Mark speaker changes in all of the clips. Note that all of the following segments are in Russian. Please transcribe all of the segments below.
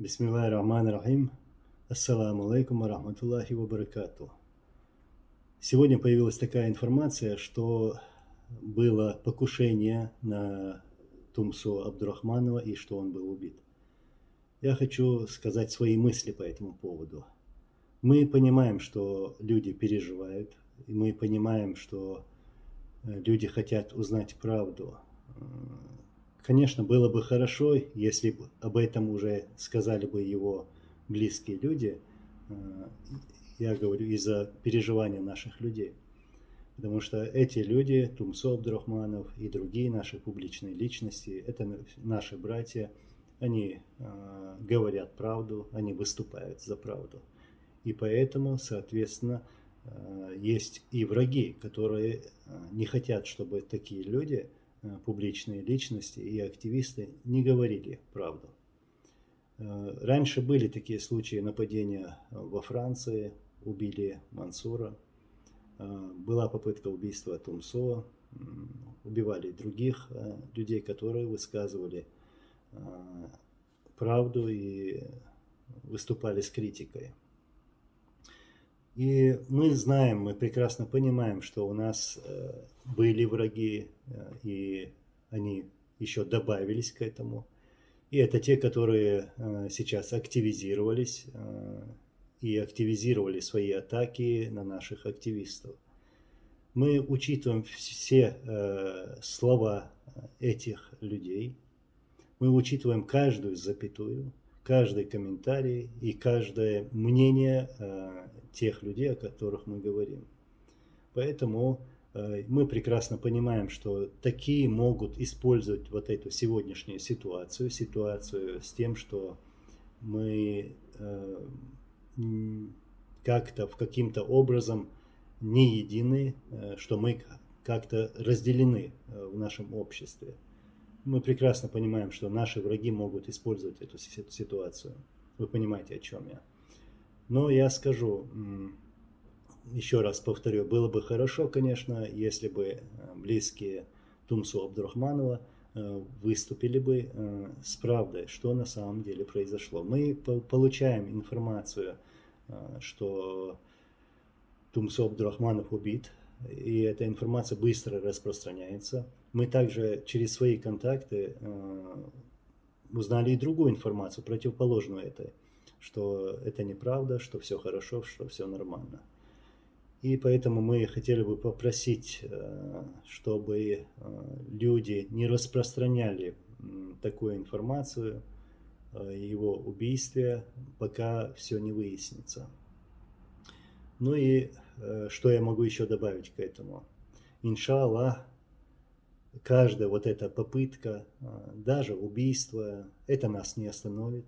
Speaker 1: Бисмиллахи рахмани рахим. Ассаламу алейкум ва рахматуллахи ва баракату. Сегодня появилась такая информация, что было покушение на Тумсо Абдурахманова и что он был убит. Я хочу сказать свои мысли по этому поводу. Мы понимаем, что люди переживают, и мы понимаем, что люди хотят узнать правду. Конечно, было бы хорошо, если бы об этом уже сказали бы его близкие люди. Я говорю из-за переживания наших людей. Потому что эти люди, Тумсо Абдурахманов и другие наши публичные личности, это наши братья, они говорят правду, они выступают за правду. И поэтому, соответственно, есть и враги, которые не хотят, чтобы такие люди, публичные личности и активисты, не говорили правду. Раньше были такие случаи нападения во Франции, убили Мансура, была попытка убийства Тумсо, убивали других людей, которые высказывали правду и выступали с критикой. И мы знаем, мы прекрасно понимаем, что у нас были враги, и они еще добавились к этому. И это те, которые сейчас активизировались и активизировали свои атаки на наших активистов. Мы учитываем все слова этих людей, мы учитываем каждую запятую, каждый комментарий и каждое мнение тех людей, о которых мы говорим. Поэтому мы прекрасно понимаем, что такие могут использовать вот эту сегодняшнюю ситуацию с тем, что мы как-то, каким-то образом не едины, что мы как-то разделены в нашем обществе. Мы прекрасно понимаем, что наши враги могут использовать эту ситуацию. Вы понимаете, о чем я. Но я скажу, еще раз повторю, было бы хорошо, конечно, если бы близкие Тумсо Абдурахманова выступили бы с правдой, что на самом деле произошло. Мы получаем информацию, что Тумсо Абдурахманов убит, и эта информация быстро распространяется. Мы также через свои контакты узнали и другую информацию, противоположную этой, что это неправда, что все хорошо, что все нормально. И поэтому мы хотели бы попросить, чтобы люди не распространяли такую информацию о его убийстве, пока все не выяснится. Ну и что я могу еще добавить к этому? Иншаллах, каждая вот эта попытка, даже убийство, это нас не остановит.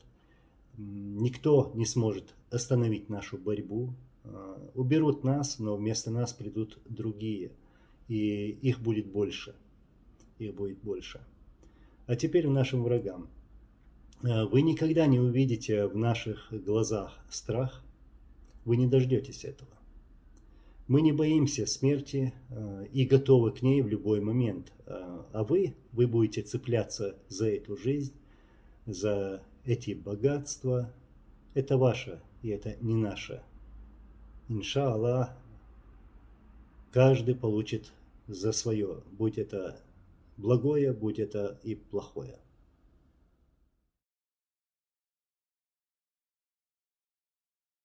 Speaker 1: Никто не сможет остановить нашу борьбу. Уберут нас, но вместо нас придут другие. И их будет больше. Их будет больше. А теперь к нашим врагам. Вы никогда не увидите в наших глазах страх. Вы не дождетесь этого. Мы не боимся смерти и готовы к ней в любой момент. А вы будете цепляться за эту жизнь, за эти богатства. Это ваше, и это не наше. Иншаллах, каждый получит за свое, будь это благое, будь это и плохое.